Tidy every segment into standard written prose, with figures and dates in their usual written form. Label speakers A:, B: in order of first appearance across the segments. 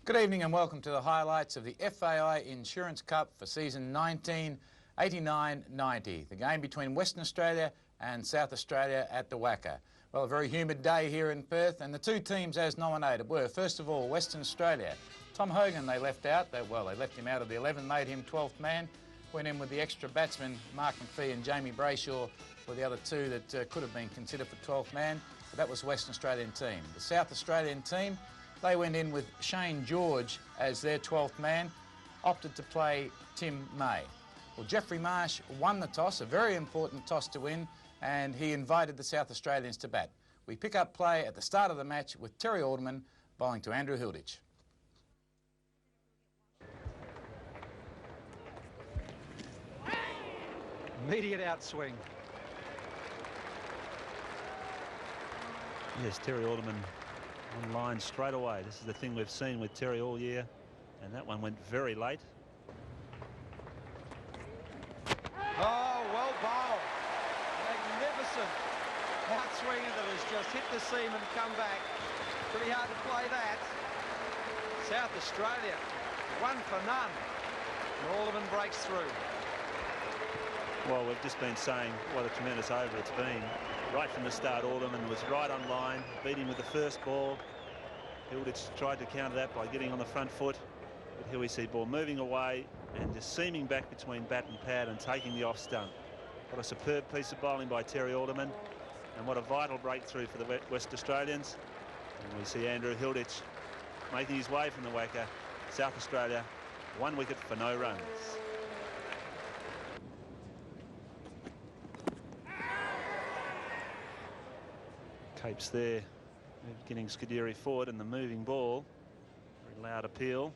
A: Good evening and welcome to the highlights of the FAI Insurance Cup for season 1989-90, the game between Western Australia and South Australia at the WACA. Well, a very humid day here in Perth, and the two teams as nominated were, first of all, Western Australia. Tom Hogan they left out. They left him out of the 11, made him 12th man. Went in with the extra batsmen, Mark McPhee and Jamie Brayshaw, were the other two that could have been considered for 12th man, but that was the Western Australian team. The South Australian team, they went in with Shane George as their 12th man, opted to play Tim May. Well, Jeffrey Marsh won the toss, a very important toss to win, and he invited the South Australians to bat. We pick up play at the start of the match with Terry Alderman bowling to Andrew Hilditch.
B: Immediate outswing.
C: Yes, Terry Alderman on line straight away. This is the thing we've seen with Terry all year, and that one went very late.
B: Oh, well bowled. Magnificent outswinger that has just hit the seam and come back. Pretty hard to play that. South Australia, 1 for none. And Alderman breaks through.
C: Well, we've just been saying what a tremendous over it's been. Right from the start, Alderman was right on line, beat him with the first ball. Hilditch tried to counter that by getting on the front foot. But here we see ball moving away and just seaming back between bat and pad and taking the off stump. What a superb piece of bowling by Terry Alderman, and what a vital breakthrough for the West Australians. And we see Andrew Hilditch making his way from the WACA. South Australia, 1 wicket for no runs. Capes there, getting Scuderi forward, and the moving ball. Very loud appeal.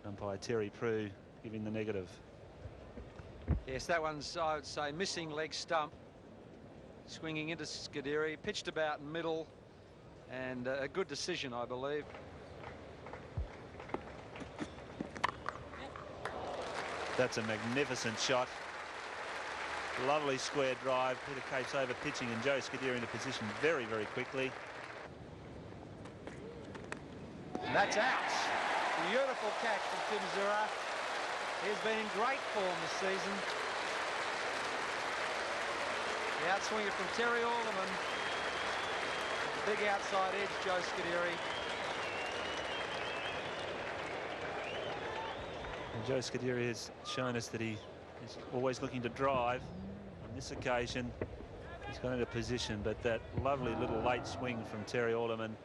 C: Umpire Terry Prue giving the negative.
B: Yes, that one's, I would say, missing leg stump. Swinging into Scuderi, pitched about middle, and a good decision, I believe.
C: That's a magnificent shot. Lovely square drive. Peter Capes over pitching and Joe Scuderi into position very, very quickly.
B: And that's out. Beautiful catch from Tim Zura. He's been in great form this season. The outswinger from Terry Alderman. The big outside edge, Joe Scuderi.
C: And Joe Scuderi has shown us that he is always looking to drive. On this occasion, he's gone into position, but that lovely little late swing from Terry Alderman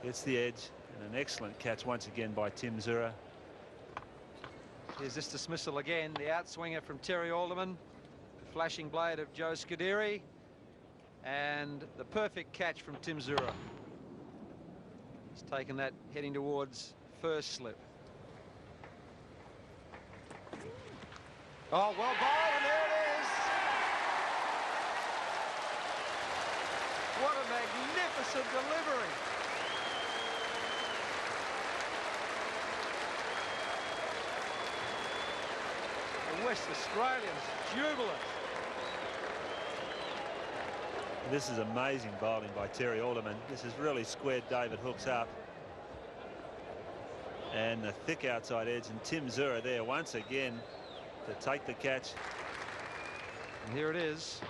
C: gets the edge, and an excellent catch once again by Tim Zura.
B: Here's this dismissal again. The outswinger from Terry Alderman. Flashing blade of Joe Scuderi. And the perfect catch from Tim Zura. He's taken that heading towards first slip. Oh, well bowled, and there it is. What a magnificent delivery. The West Australians jubilant.
C: This is amazing bowling by Terry Alderman. This has really squared David Hookes up. And the thick outside edge, and Tim Zura there once again to take the catch.
B: And here it is.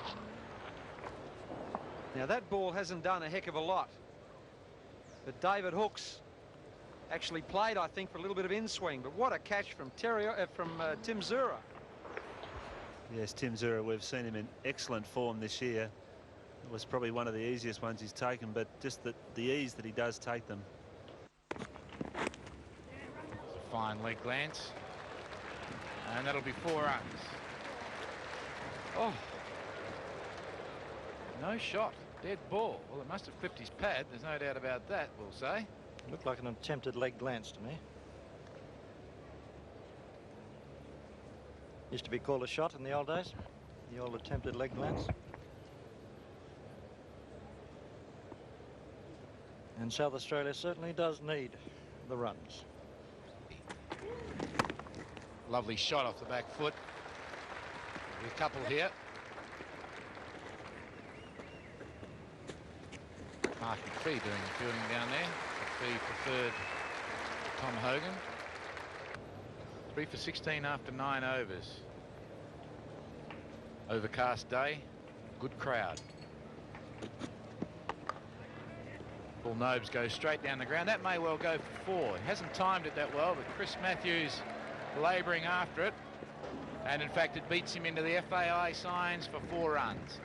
B: Now that ball hasn't done a heck of a lot, but David Hookes actually played, I think, for a little bit of in-swing. But what a catch from Tim Zura.
C: Yes, Tim Zura, we've seen him in excellent form this year. It was probably one of the easiest ones he's taken, but just the ease that he does take them.
A: Fine leg glance. And that'll be 4 runs. Oh. No shot. Dead ball. Well, it must have clipped his pad. There's no doubt about that, we'll say.
D: Looked like an attempted leg glance to me. Used to be called a shot in the old days. The old attempted leg glance. And South Australia certainly does need the runs.
A: Lovely shot off the back foot. A couple here. Mark McPhee doing the fielding down there. McPhee preferred Tom Hogan. 3 for 16 after 9 overs. Overcast day, good crowd. Paul Nobes goes straight down the ground. That may well go for 4. He hasn't timed it that well, but Chris Matthews labouring after it. And in fact, it beats him into the FAI signs for 4 runs.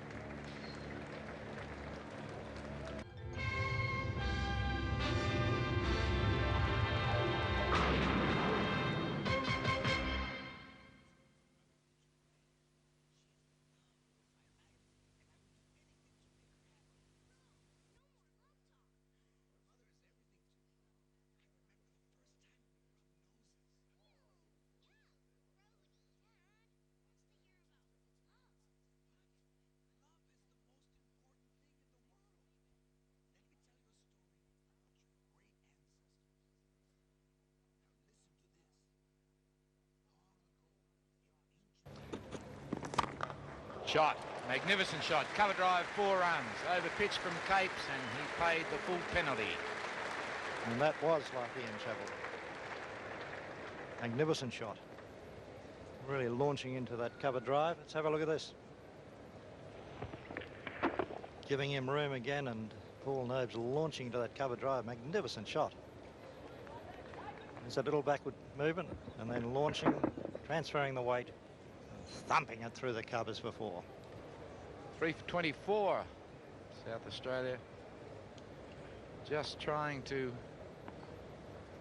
A: Shot, magnificent shot, cover drive, 4 runs, over pitch from Capes, and he paid the full penalty.
D: And that was like Ian Chappell. Magnificent shot. Really launching into that cover drive. Let's have a look at this. Giving him room again, and Paul Nobes launching into that cover drive. Magnificent shot. There's a little backward movement, and then launching, transferring the weight, thumping it through the covers for 4.
A: 3 for 24. South Australia just trying to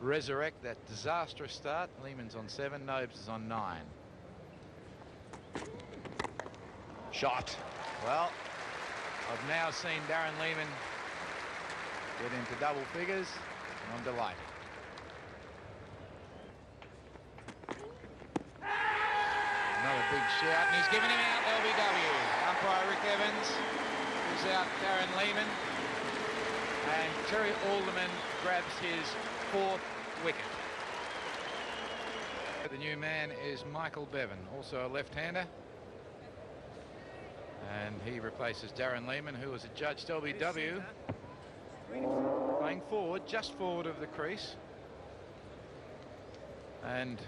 A: resurrect that disastrous start. Lehman's on 7, Nobes is on 9. Shot. Well, I've now seen Darren Lehman get into double figures, and I'm delighted. Another big shout, and he's given him out, LBW. Umpire Rick Evans gives out Darren Lehman, and Terry Alderman grabs his 4th wicket. The new man is Michael Bevan, also a left-hander, and he replaces Darren Lehman, who was adjudged LBW, playing forward, just forward of the crease. And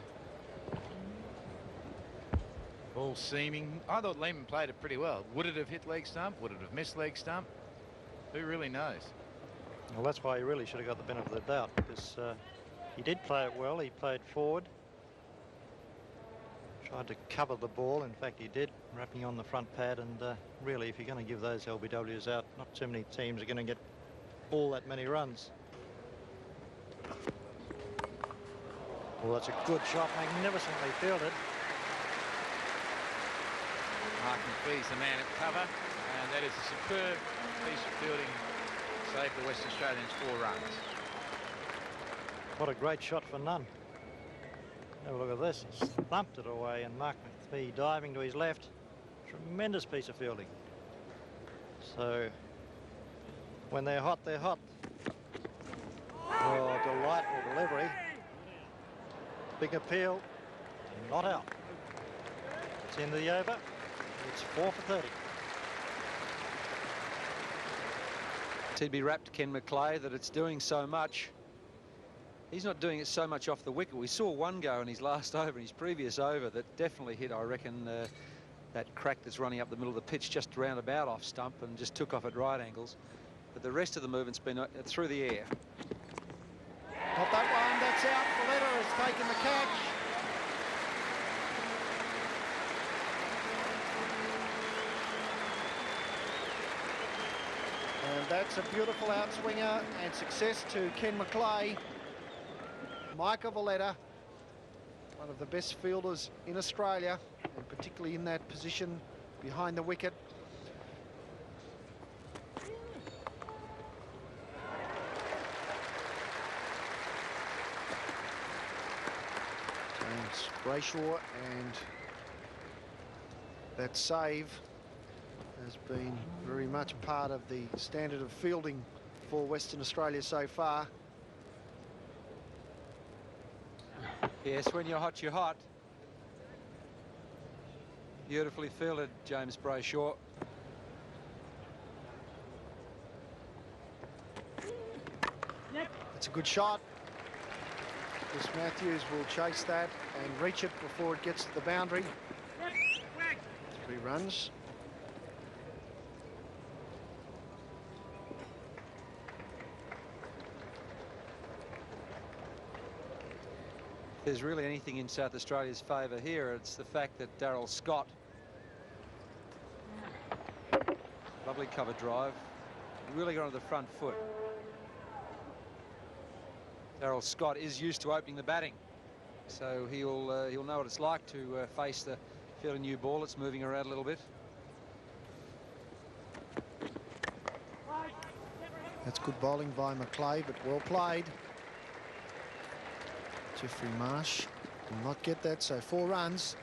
A: all seeming, I thought Lehman played it pretty well. Would it have hit leg stump? Would it have missed leg stump? Who really knows?
D: Well, that's why he really should have got the benefit of the doubt, because he did play it well. He played forward, tried to cover the ball. In fact, he did, wrapping on the front pad. And really, if you're going to give those LBWs out, not too many teams are going to get all that many runs. Well, that's a good shot, magnificently fielded.
A: Mark McPhee's the man at cover, and that is a superb piece of fielding. Saved the Western Australians 4 runs.
D: What a great shot for none. Have a look at this. He's thumped it away, and Mark McPhee diving to his left. Tremendous piece of fielding. So when they're hot, they're hot. Oh, delightful delivery. Big appeal. Not out. It's into the over. It's 4 for 30.
B: He'd be wrapped, Ken McClay, that it's doing so much. He's not doing it so much off the wicket. We saw one go in his last over, in his previous over, that definitely hit, I reckon, that crack that's running up the middle of the pitch, just roundabout off stump, and just took off at right angles. But the rest of the movement's been through the air.
E: Not that one, that's out. Valletta has taken the catch. And that's a beautiful outswinger, and success to Ken McClay. Micah Valletta, one of the best fielders in Australia, and particularly in that position behind the wicket. James Brayshaw, and that save has been very much part of the standard of fielding for Western Australia so far.
B: Yes, when you're hot, you're hot. Beautifully fielded, James Brayshaw.
E: It's a good shot. Chris Matthews will chase that and reach it before it gets to the boundary. 3 runs.
B: If there's really anything in South Australia's favour here, it's the fact that Darryl Scott, lovely cover drive, really got on the front foot. Darryl Scott is used to opening the batting, so he'll know what it's like to face the fairly new ball. It's moving around a little bit.
E: That's good bowling by McClay, but well played. Jeffrey Marsh will not get that, so 4 runs.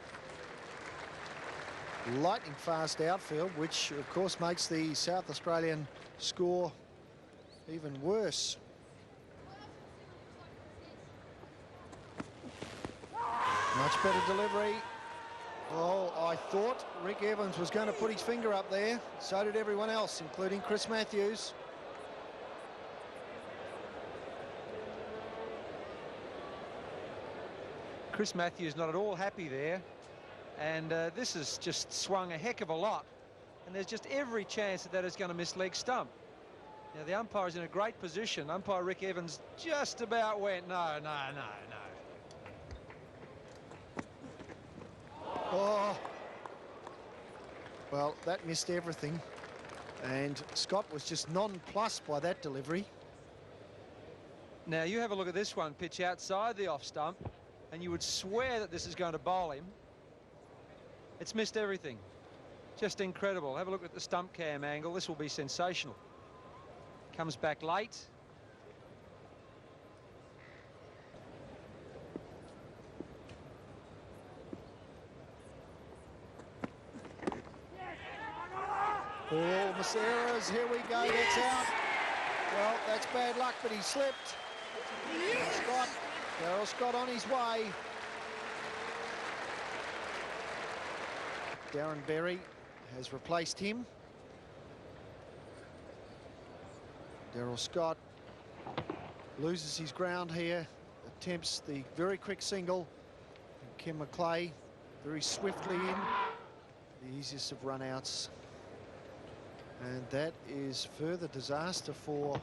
E: Lightning fast outfield, which of course makes the South Australian score even worse. Much better delivery. Oh, I thought Rick Evans was going to put his finger up there. So did everyone else, including Chris Matthews.
B: Chris Matthews not at all happy there, and this has just swung a heck of a lot, and there's just every chance that that is going to miss leg stump. Now the umpire's in a great position. Umpire Rick Evans just about went no.
E: Oh, well, that missed everything, and Scott was just nonplussed by that delivery.
B: Now you have a look at this one, pitch outside the off stump, and you would swear that this is going to bowl him. It's missed everything. Just incredible. Have a look at the stump cam angle. This will be sensational. Comes back late.
E: Oh, Maceras, here we go, that's out. Well, that's bad luck, but he slipped. And Darryl Scott on his way. Darren Berry has replaced him. Darryl Scott loses his ground here, attempts the very quick single. And Ken McClay very swiftly in. The easiest of run-outs. And that is further disaster for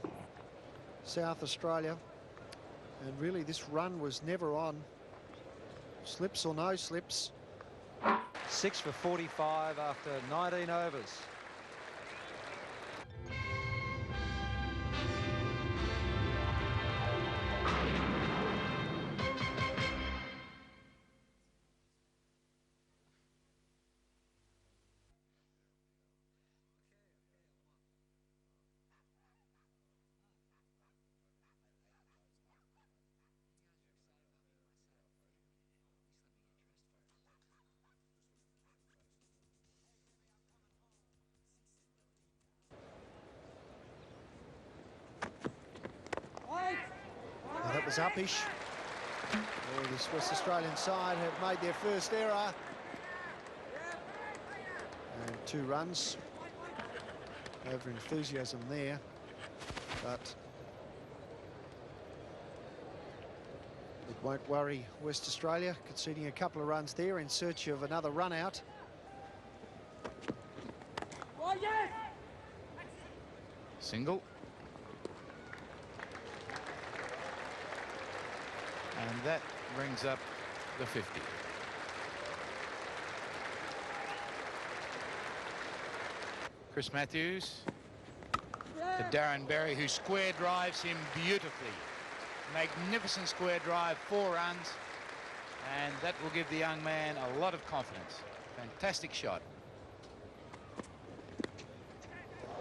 E: South Australia. And really, this run was never on. Slips or no slips.
B: 6 for 45 after 19 overs.
E: That was uppish. Well, this West Australian side have made their first error. And 2 runs. Over enthusiasm there. But it won't worry West Australia, conceding a couple of runs there in search of another run out.
A: Single. And that brings up the 50. Chris Matthews to Darren Berry, who square drives him beautifully. Magnificent square drive, 4 runs, and that will give the young man a lot of confidence. Fantastic shot.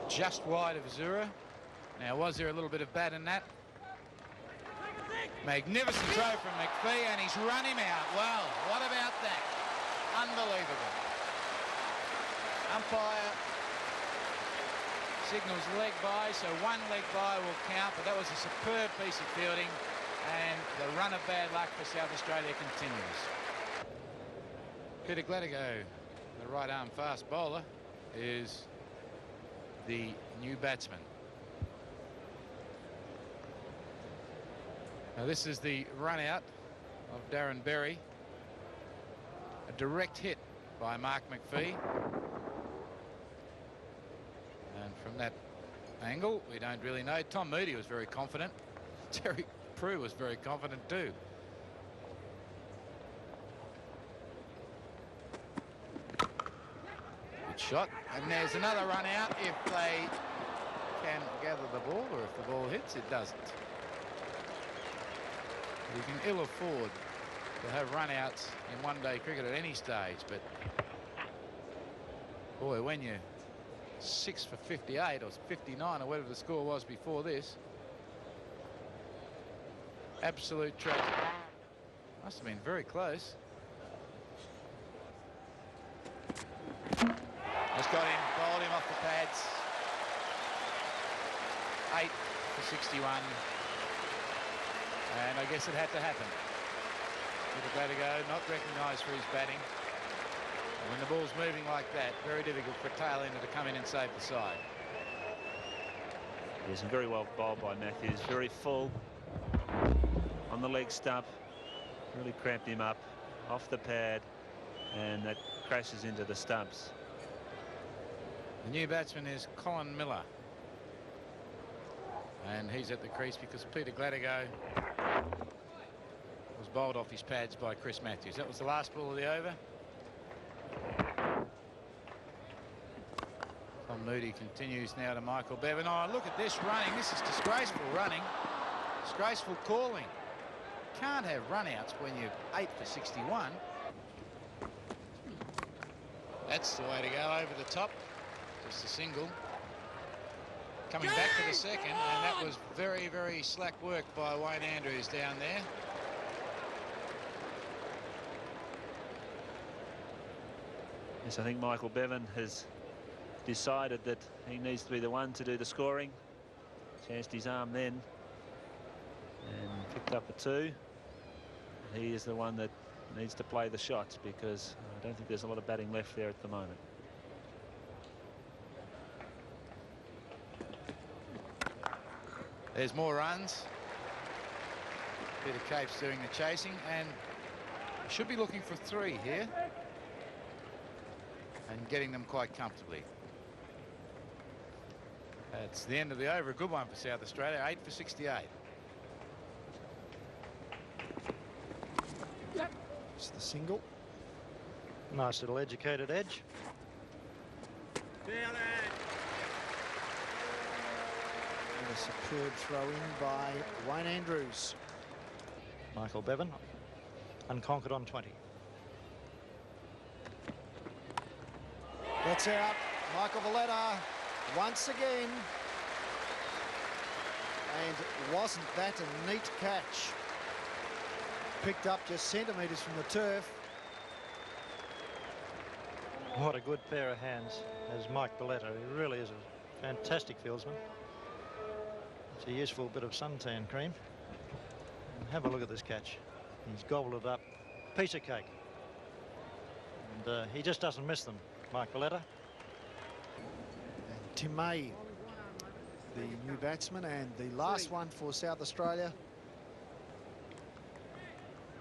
A: Just wide of Zura. Now, was there a little bit of bat in that? Magnificent throw from McPhee, and he's run him out. Well, what about that? Unbelievable. Umpire signals leg by, so 1 leg by will count, but that was a superb piece of fielding, and the run of bad luck for South Australia continues. Peter Gladigo, the right arm fast bowler, is the new batsman. Now this is the run out of Darren Berry. A direct hit by Mark McPhee. And from that angle, we don't really know. Tom Moody was very confident. Terry Prue was very confident too. Good shot. And there's another run out if they can gather the ball, or if the ball hits, it doesn't. You can ill afford to have run-outs in one-day cricket at any stage, but boy, when you're 6 for 58 or 59 or whatever the score was before this, absolute tragedy. Must have been very close. Just got him, bowled him off the pads. 8 for 61. And I guess it had to happen. Peter Gladigo not recognised for his batting. And when the ball's moving like that, very difficult for a tail-ender to come in and save the side.
C: Yes, and very well bowled by Matthews. Very full on the leg stump. Really cramped him up off the pad, and that crashes into the stumps.
A: The new batsman is Colin Miller. And he's at the crease because Peter Gladigo was bowled off his pads by Chris Matthews. That was the last ball of the over. Tom Moody continues now to Michael Bevan. Oh, look at this running. This is disgraceful running. Disgraceful calling. Can't have run-outs when you're 8 for 61. That's the way to go, over the top. Just a single. Coming back to the second, and that was very, very slack work by Wayne Andrews down there.
C: Yes, I think Michael Bevan has decided that he needs to be the one to do the scoring. Chanced his arm then and picked up a 2. He is the one that needs to play the shots, because I don't think there's a lot of batting left there at the moment.
A: There's more runs. Peter Cape's doing the chasing, and should be looking for 3 here and getting them quite comfortably. That's the end of the over. A good one for South Australia. 8 for 68.
E: It's the single.
D: Nice little educated edge.
E: And a superb throw in by Wayne Andrews.
D: Michael Bevan, unconquered on 20.
E: That's out. Michael Valletta once again. And wasn't that a neat catch? Picked up just centimetres from the turf.
D: What a good pair of hands as Mike Valletta. He really is a fantastic fieldsman. It's a useful bit of suntan cream. And have a look at this catch. He's gobbled it up. Piece of cake. And he just doesn't miss them, Mike Valletta.
E: And Tim May, the new batsman, and the last one for South Australia.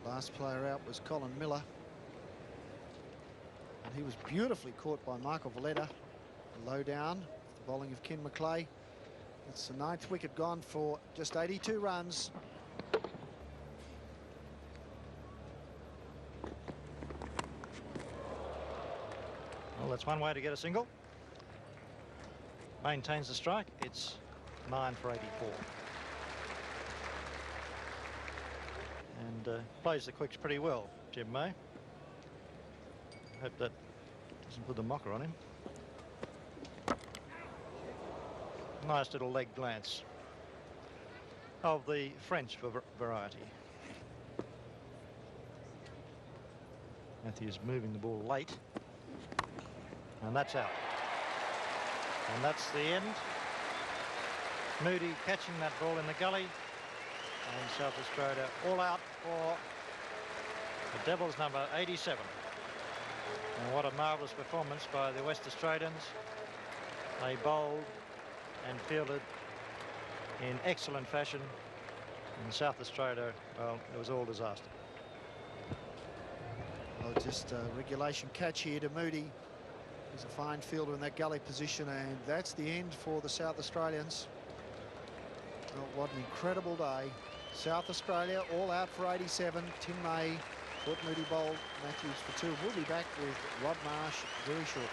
E: Last player out was Colin Miller. And he was beautifully caught by Michael Valletta. Low down, the bowling of Ken McClay. That's the 9th wicket gone for just 82 runs.
D: Well, that's one way to get a single. Maintains the strike. It's 9 for 84. And plays the quicks pretty well, Jim May. Hope that doesn't put the mocker on him. Nice little leg glance of the French variety. Matthews moving the ball late. And that's out. And that's the end. Moody catching that ball in the gully. And South Australia all out for the Devils number 87. And what a marvellous performance by the West Australians. They bowled and fielded in excellent fashion. In South Australia, well, it was all disaster.
E: Well, just a regulation catch here to Moody. He's a fine fielder in that gully position, and that's the end for the South Australians. Well, what an incredible day. South Australia all out for 87. Tim May, Port Moody bowled Matthews for 2. We'll be back with Rod Marsh very shortly.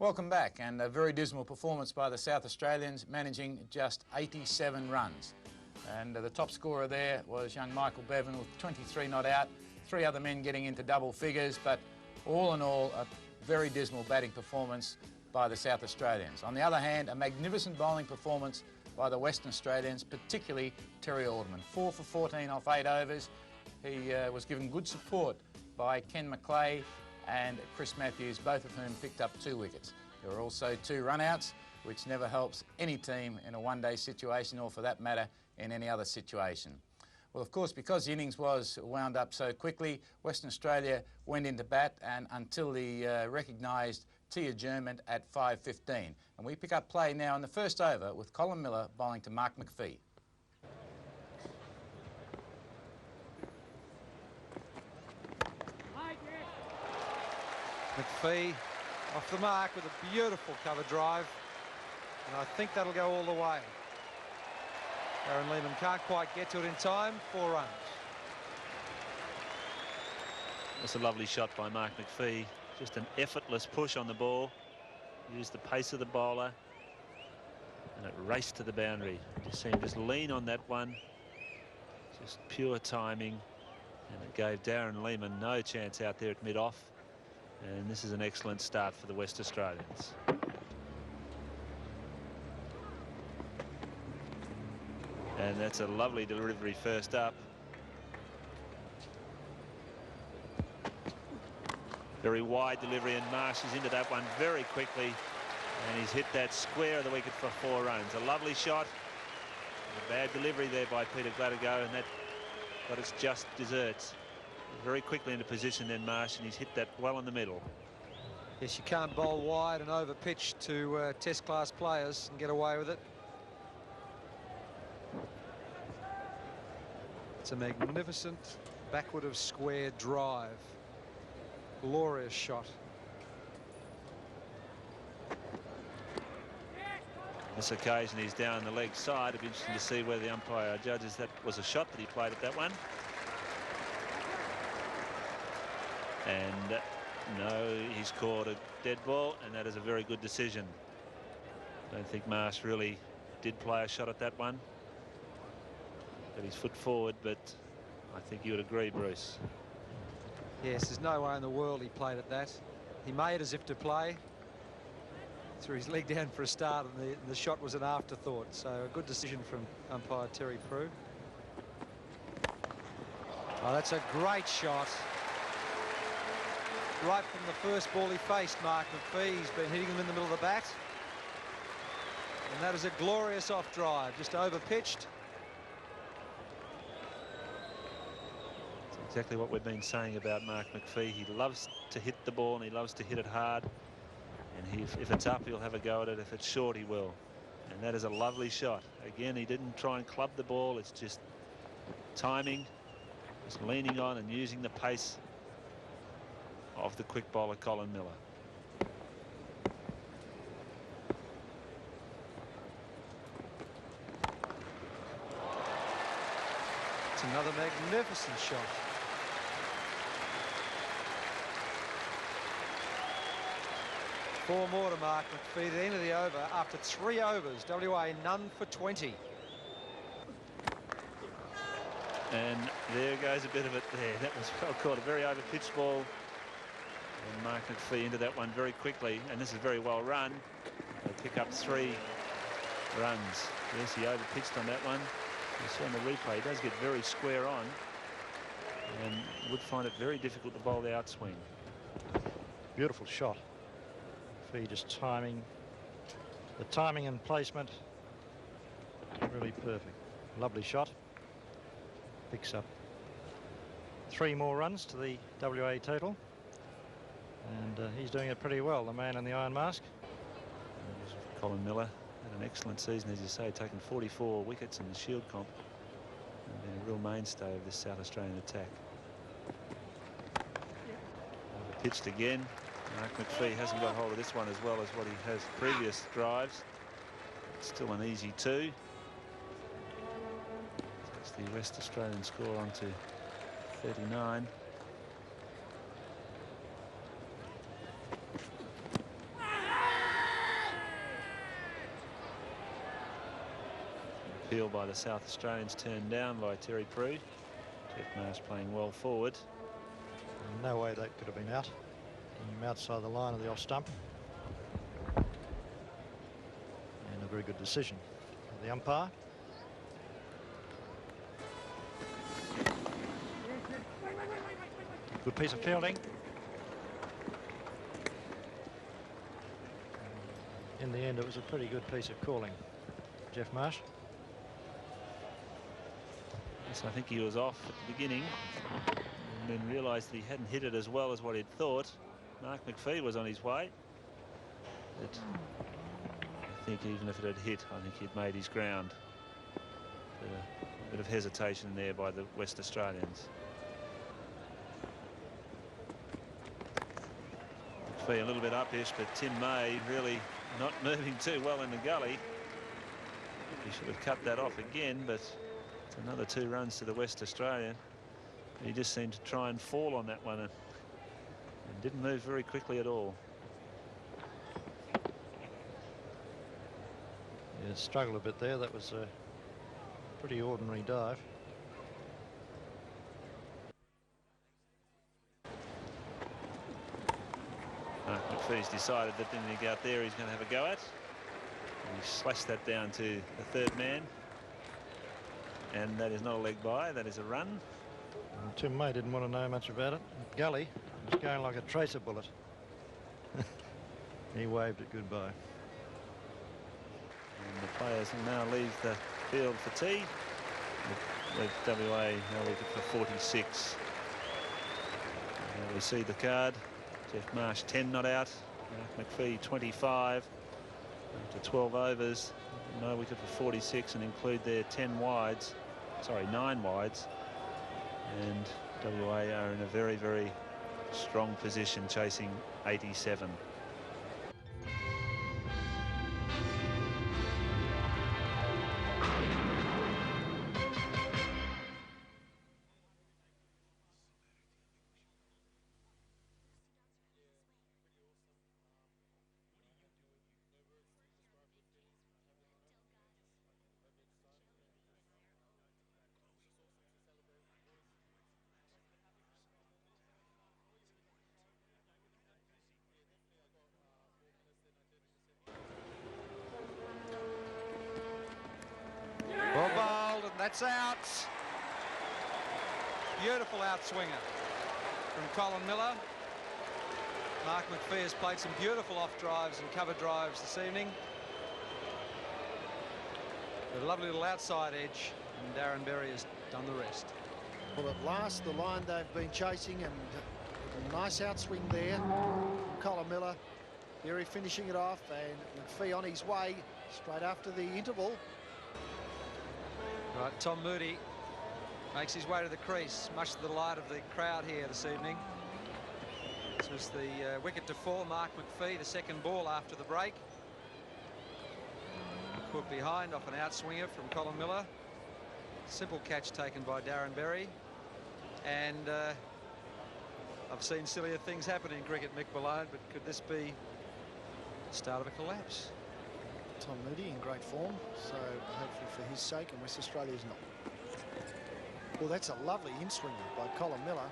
A: Welcome back, and a very dismal performance by the South Australians, managing just 87 runs. And the top scorer there was young Michael Bevan with 23 not out, 3 other men getting into double figures, but all in all, a very dismal batting performance by the South Australians. On the other hand, a magnificent bowling performance by the Western Australians, particularly Terry Alderman. 4 for 14 off 8 overs. He was given good support by Ken McClay and Chris Matthews, both of whom picked up 2 wickets. There were also 2 run-outs, which never helps any team in a one-day situation, or for that matter, in any other situation. Well, of course, because the innings was wound up so quickly, Western Australia went into bat and until the recognised tea adjournment at 5:15. And we pick up play now in the first over with Colin Miller bowling to Mark McPhee.
B: McPhee off the mark with a beautiful cover drive, and I think that'll go all the way. Aaron Lehman can't quite get to it in time. 4 runs.
C: That's a lovely shot by Mark McPhee. Just an effortless push on the ball. Used the pace of the bowler, and it raced to the boundary. Just see him just lean on that one. Just pure timing. And it gave Darren Lehman no chance out there at mid-off. And this is an excellent start for the West Australians. And that's a lovely delivery first up. Very wide delivery, and Marsh is into that one very quickly. And he's hit that square of the wicket for 4 runs. A lovely shot. A bad delivery there by Peter Gladigo, and that got its just desserts. Very quickly into position then Marsh, and he's hit that well in the middle.
B: Yes, you can't bowl wide and over pitch to test class players and get away with it. It's a magnificent backward of square drive. Glorious shot.
C: This occasion he's down the leg side. It'll be interesting to see where the umpire judges that was a shot that he played at that one. And no, he's caught a dead ball, and that is a very good decision. I don't think Marsh really did play a shot at that one. Got his foot forward, but I think you would agree, Bruce.
B: Yes, there's no way in the world he played at that. He made as if to play, threw his leg down for a start, and the shot was an afterthought. So a good decision from umpire Terry Prue. Oh, that's a great shot. Right from the first ball he faced Mark McPhee. He's been hitting him in the middle of the bat. And that is a glorious off drive, just over pitched.
C: Exactly what we've been saying about Mark McPhee. He loves to hit the ball, and he loves to hit it hard. And if it's up, he'll have a go at it. If it's short, he will. And that is a lovely shot. Again, he didn't try and club the ball. It's just timing, just leaning on and using the pace of the quick bowler Colin Miller.
B: It's another magnificent shot. Four more to Mark McPhee at the end of the over after 3 overs. WA none for 20.
C: And there goes a bit of it there. That was well caught. A very over-pitched ball. And Mark McPhee into that one very quickly. And this is very well run. They pick up 3 runs. Yes, he over-pitched on that one. You see on the replay, he does get very square on. And would find it very difficult to bowl the outswing.
D: Beautiful shot. McPhee just timing. The timing and placement. Really perfect. Lovely shot. Picks up 3 more runs to the WA total. And he's doing it pretty well, the man in the iron mask.
C: Colin Miller had an excellent season, as you say, taking 44 wickets in the Shield comp. And been a real mainstay of this South Australian attack. Pitched again. Mark McPhee hasn't got hold of this one as well as what he has previous drives. Still an easy 2. That's the West Australian score on to 39. Appeal by the South Australians turned down by Terry Prue. Jeff Marsh playing well forward.
D: No way that could have been out. Him outside the line of the off stump. And a very good decision of the umpire. Good piece of fielding. In the end, it was a pretty good piece of calling. Jeff Marsh.
C: Yes, I think he was off at the beginning and then realised that he hadn't hit it as well as what he'd thought. Mark McPhee was on his way. But I think even if it had hit, I think he'd made his ground. A bit of hesitation there by the West Australians. McPhee a little bit uppish, but Tim May really not moving too well in the gully. He should have cut that off again, but it's another 2 runs to the West Australian. He just seemed to try and fall on that one and didn't move very quickly at all.
D: Yeah, struggled a bit there. That was a pretty ordinary dive.
C: McPhee's decided that anything out there he's going to have a go at. And he slashed that down to the third man. And that is not a leg by, that is a run.
D: And Tim May didn't want to know much about it. Gully was going like a tracer bullet. He waved it goodbye.
C: And the players will now leave the field for tea. With WA now wicket for 46. Now we see the card. Jeff Marsh 10 not out. Mark McPhee 25. After 12 overs. No wicket for 46 and include their 10 wides. Sorry, 9 wides. And WA are in a very, very strong position chasing 87.
B: Well bowled, and that's out. Beautiful outswinger from Colin Miller. Mark McPhee has played some beautiful off drives and cover drives this evening. A lovely little outside edge, and Darren Berry has done the rest.
E: Well, at last, the line they've been chasing, and a nice outswing there. Colin Miller, Berry finishing it off, and McPhee on his way straight after the interval.
B: Right, Tom Moody makes his way to the crease, much to the delight of the crowd here this evening. This was the wicket to fall, Mark McPhee, the second ball after the break. Put behind off an outswinger from Colin Miller. Simple catch taken by Darren Berry. And I've seen sillier things happen in cricket, Mick Malone, but could this be the start of a collapse?
E: Tom Moody in great form, so hopefully for his sake, and West Australia's not. Well, that's a lovely in-swinger by Colin Miller.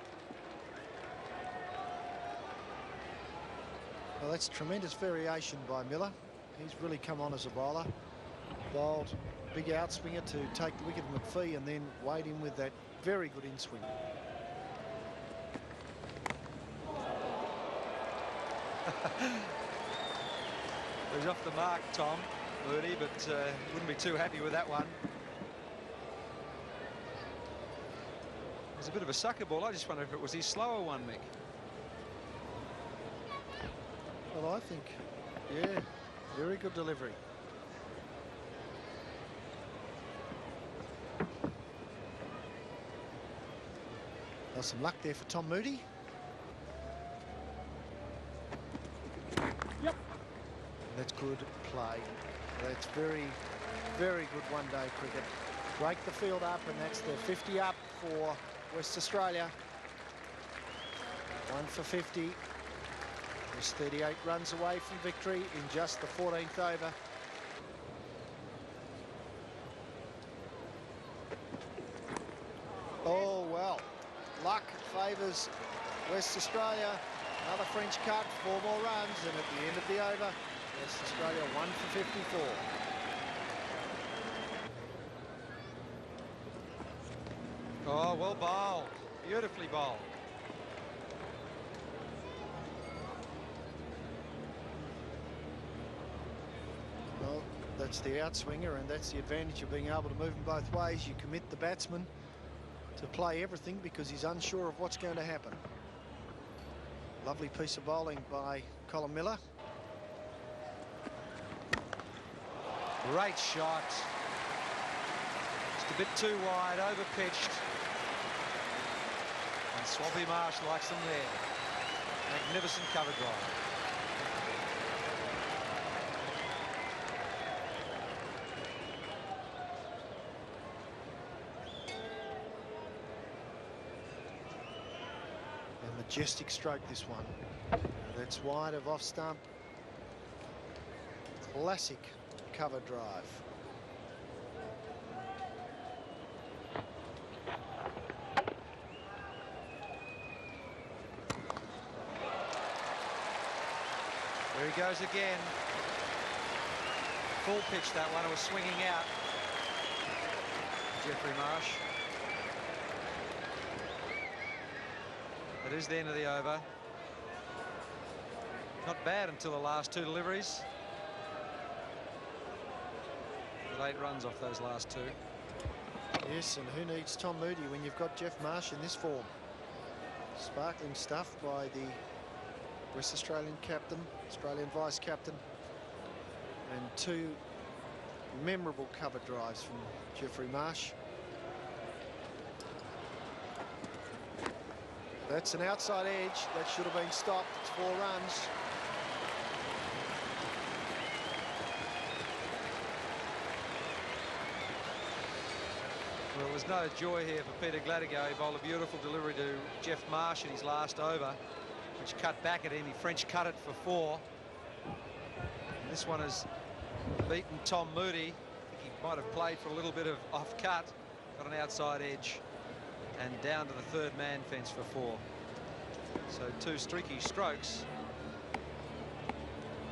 E: Well, that's tremendous variation by Miller. He's really come on as a bowler. Bowled big outswinger to take the wicket of McPhee and then weighed in with that very good in-swing.
B: He's off the mark, Tom Moody, but wouldn't be too happy with that one. It's a bit of a sucker ball. I just wonder if it was his slower one, Mick.
E: Well, I think, yeah, very good delivery. Well, some luck there for Tom Moody.
F: Yep.
E: That's good play. That's very, very good one-day cricket. Break the field up, and that's the 50 up for West Australia. 1 for 50. Was 38 runs away from victory in just the 14th over. Oh, well, luck favours West Australia. Another French cut, 4 more runs, and at the end of the over, West Australia 1 for 54.
B: Oh, well bowled. Beautifully bowled.
E: Well, that's the outswinger, and that's the advantage of being able to move them both ways. You commit the batsman to play everything because he's unsure of what's going to happen. Lovely piece of bowling by Colin Miller.
B: Great shot. Just a bit too wide, over pitched. And Swampy Marsh likes them there. Magnificent cover drive.
E: A majestic stroke, this one. That's wide of off stump. Classic cover drive.
B: There he goes again. Full pitch that one. It was swinging out. Jeffrey Marsh. It is the end of the over. Not bad until the last two deliveries. But 8 runs off those last two.
E: Yes, and who needs Tom Moody when you've got Jeff Marsh in this form? Sparkling stuff by the West Australian captain, Australian vice captain, and 2 memorable cover drives from Jeffrey Marsh. That's an outside edge. That should have been stopped. It's 4 runs.
B: Well, there's no joy here for Peter Gladigo. He bowled a beautiful delivery to Jeff Marsh in his last over, which cut back at him. He French cut it for 4. And this one has beaten Tom Moody. I think he might have played for a little bit of off cut. Got an outside edge and down to the 3rd man fence for 4. So 2 streaky strokes.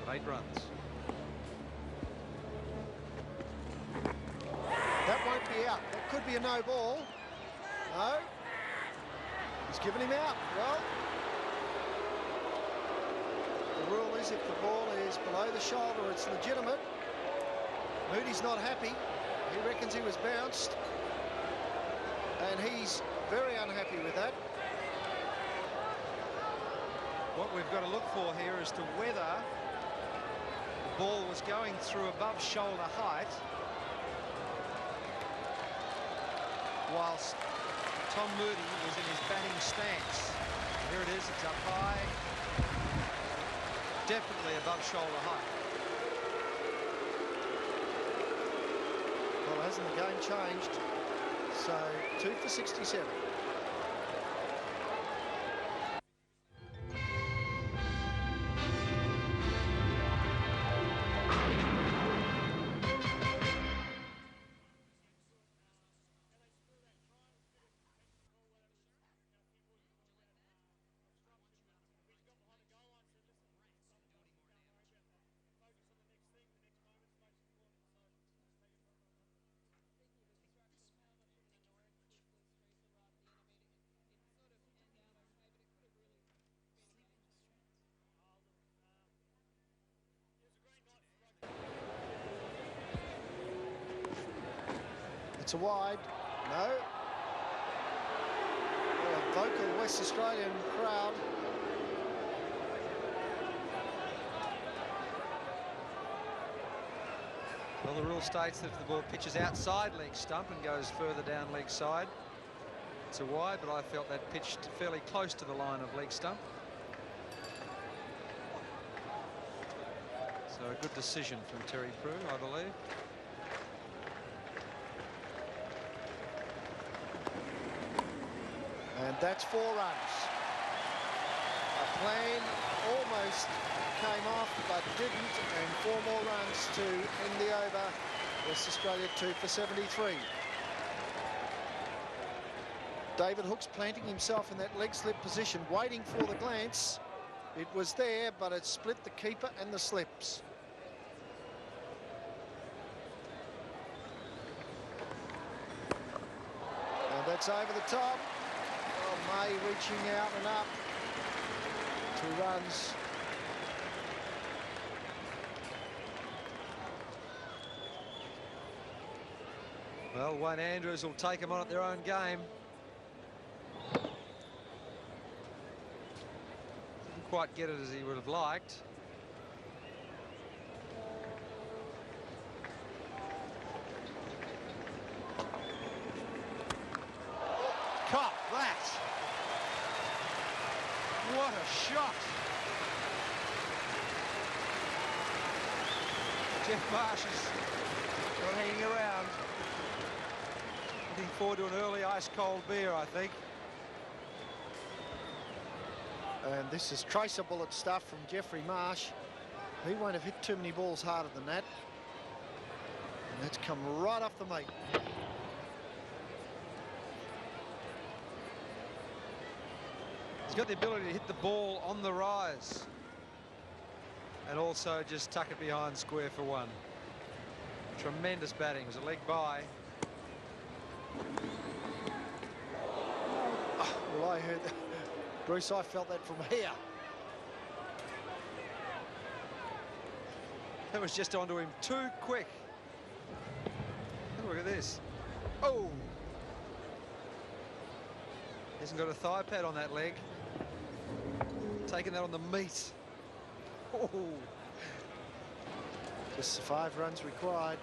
B: 8 runs.
E: That won't be out. That could be a no ball. No. He's given him out. Well, the rule is if the ball is below the shoulder, it's legitimate. Moody's not happy. He reckons he was bounced. And he's very unhappy with that.
B: What we've got to look for here is to whether the ball was going through above shoulder height whilst Tom Moody was in his batting stance. Here it is, it's up high. Definitely above shoulder height.
E: Well, hasn't the game changed? So 2 for 67. It's a wide. No. A vocal West Australian crowd.
B: Well, the rule states that if the ball pitches outside leg stump and goes further down leg side, it's a wide, but I felt that pitched fairly close to the line of leg stump. So a good decision from Terry Prue, I believe.
E: And that's 4 runs. A plane almost came off, but didn't, and 4 more runs to end the over. West Australia 2 for 73. David Hookes planting himself in that leg slip position, waiting for the glance. It was there, but it split the keeper and the slips. And that's over the top. May reaching out and up. 2 runs.
B: Well, Wayne Andrews will take them on at their own game. Didn't quite get it as he would have liked. Caught that. What a shot. Jeff Marsh is not hanging around. Looking forward to an early ice-cold beer, I think.
E: And this is tracer bullet stuff from Jeffrey Marsh. He won't have hit too many balls harder than that. And that's come right off the meat.
B: He's got the ability to hit the ball on the rise. and also just tuck it behind square for one. Tremendous batting. It was a leg by.
E: Oh, well, I heard that. Bruce, I felt that from here.
B: That was just onto him too quick. Look at this. Oh! Hasn't got a thigh pad on that leg. Taking that on the meat. Oh!
E: Just 5 runs required.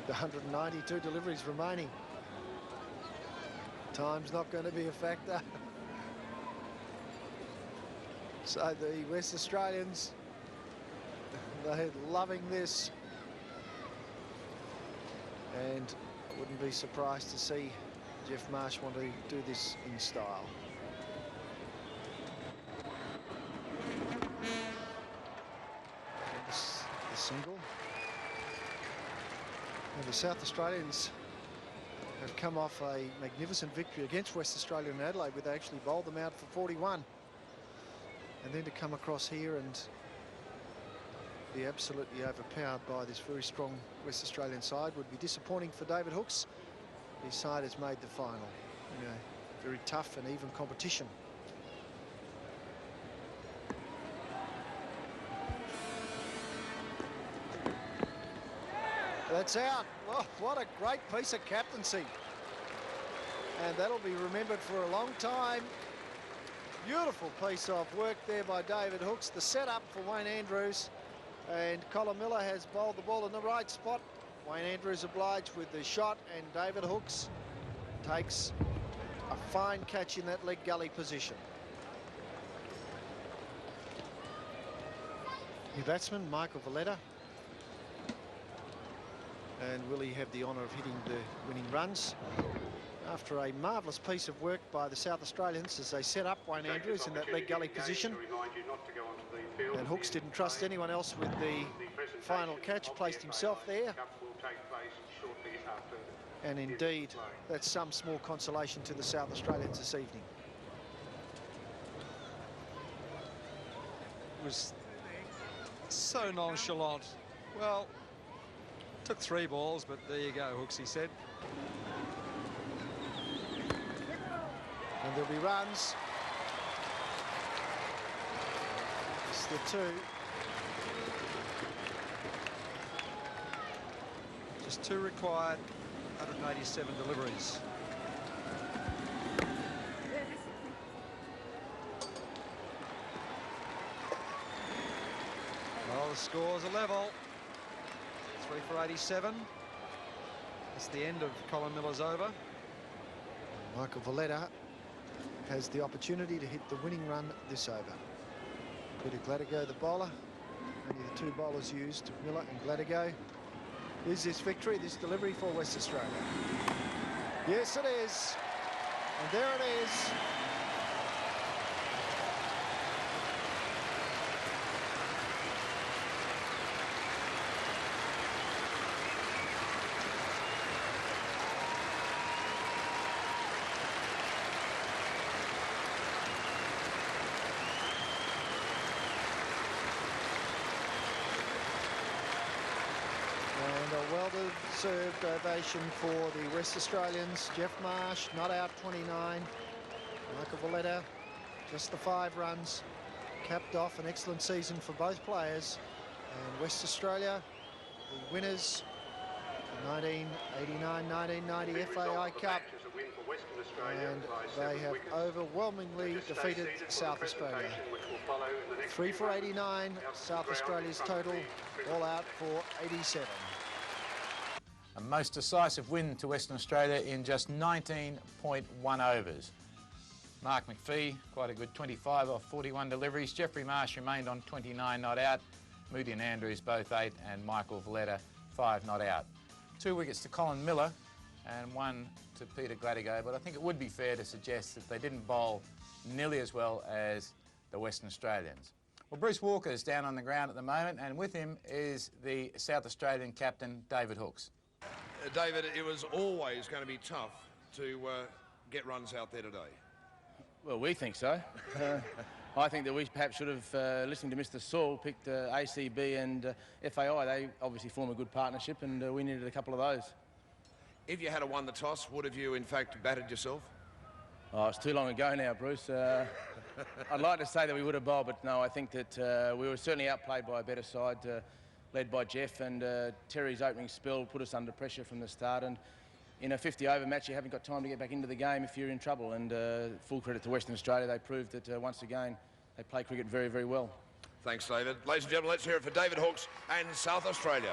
E: The 192 deliveries remaining. Time's not going to be a factor. So the West Australians, they're loving this. And I wouldn't be surprised to see Jeff Marsh want to do this in style. The single. And the South Australians have come off a magnificent victory against West Australia and Adelaide, where they actually bowled them out for 41. And then to come across here and be absolutely overpowered by this very strong West Australian side would be disappointing for David Hooks. His side has made the final. You know, very tough and even competition. That's out. Oh, what a great piece of captaincy. And that'll be remembered for a long time. Beautiful piece of work there by David Hooks. The setup for Wayne Andrews. And Colin Miller has bowled the ball in the right spot. Wayne Andrews obliged with the shot, and David Hooks takes a fine catch in that leg gully position. New batsman, Michael Valletta. And will he have the honour of hitting the winning runs? After a marvellous piece of work by the South Australians as they set up Wayne Andrews in that leg gully position. And Hooks didn't trust anyone else with the final catch, placed himself there. And indeed, that's some small consolation to the South Australians this evening.
B: It was so nonchalant. Well, took 3 balls, but there you go, Hooks, he said.
E: And there'll be runs. It's the 2.
B: Just 2 required, 187 deliveries. Well, the score's a level. 3 for 87. That's the end of Colin Miller's over.
E: Michael Valletta has the opportunity to hit the winning run this over. Peter Gladigo, the bowler. Only the 2 bowlers used, Miller and Gladigo. Is this victory, this delivery for West Australia? Yes, it is. And there it is. Well-deserved ovation for the West Australians. Jeff Marsh, not out 29. Michael Valletta, just the 5 runs. Capped off an excellent season for both players. And West Australia, the winners, the 1989-1990 FAI Cup. And they have overwhelmingly defeated South Australia. 3 for 89, South Australia's total, all out for 87.
A: A most decisive win to Western Australia in just 19.1 overs. Mark McPhee, quite a good 25 off 41 deliveries. Jeffrey Marsh remained on 29 not out. Moody and Andrews both 8, and Michael Valletta 5 not out. 2 wickets to Colin Miller and 1 to Peter Gladigo, but I think it would be fair to suggest that they didn't bowl nearly as well as the Western Australians. Well, Bruce Walker is down on the ground at the moment, and with him is the South Australian captain, David Hooks.
F: David, it was always going to be tough to get runs out there today.
G: Well, we think so. I think that we perhaps should have, listened to Mr. Saul, picked ACB and FAI. They obviously form a good partnership, and we needed a couple of those.
F: If you had won the toss, would have you in fact batted yourself?
G: Oh, it's too long ago now, Bruce. I'd like to say that we would have bowled, but no, I think that we were certainly outplayed by a better side, led by Jeff, and Terry's opening spell put us under pressure from the start. And in a 50-over match, you haven't got time to get back into the game if you're in trouble. And full credit to Western Australia. They proved that once again they play cricket very, very well.
F: Thanks, David. Ladies and gentlemen, let's hear it for David Hooks and South Australia.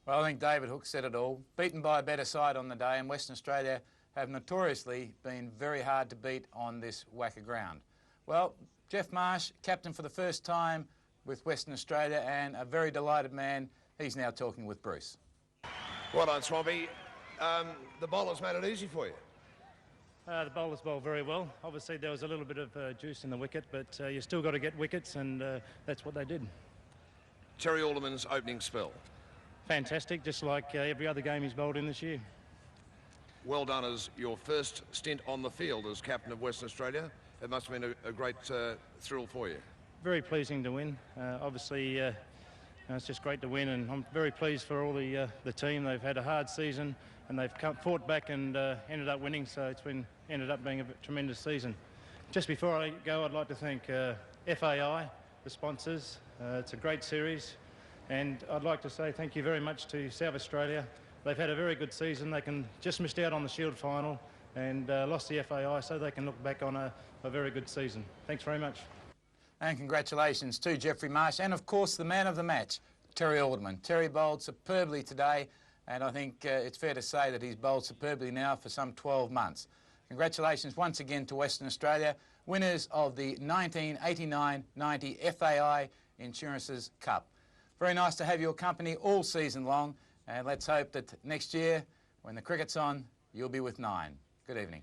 A: Well, I think David Hooks said it all. Beaten by a better side on the day, and Western Australia have notoriously been very hard to beat on this WACA ground. Well, Jeff Marsh, captain for the first time with Western Australia, and a very delighted man. He's now talking with Bruce.
F: Well done, Swampy. The bowlers made it easy for you.
H: The bowlers bowled very well. Obviously, there was a little bit of juice in the wicket, but you still got to get wickets, and that's what they did.
F: Terry Alderman's opening spell.
H: Fantastic, just like every other game he's bowled in this year.
F: Well done as your first stint on the field as captain of Western Australia. It must have been a great thrill for you.
H: Very pleasing to win. Obviously, it's just great to win, and I'm very pleased for all the team. They've had a hard season, and they've fought back and ended up winning, so ended up being a tremendous season. Just before I go, I'd like to thank FAI, the sponsors. It's a great series, and I'd like to say thank you very much to South Australia. They've had a very good season. They just missed out on the Shield final and lost the FAI, so they can look back on a very good season. Thanks very much.
A: And congratulations to Jeffrey Marsh, and of course the man of the match, Terry Alderman. Terry bowled superbly today, and I think it's fair to say that he's bowled superbly now for some 12 months. Congratulations once again to Western Australia, winners of the 1989-90 FAI Insurances Cup. Very nice to have your company all season long, and let's hope that next year, when the cricket's on, you'll be with 9. Good evening.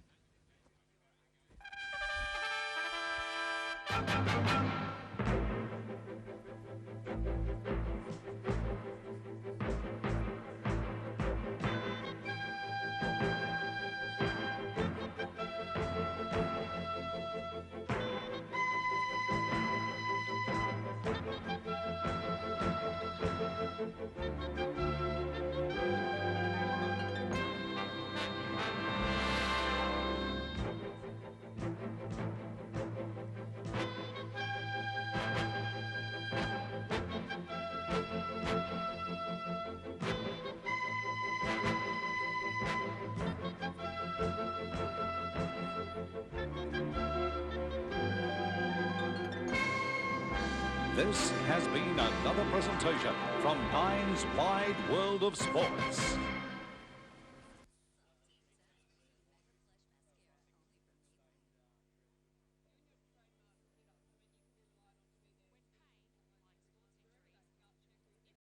I: This has been another presentation from Nine's Wide World of Sports.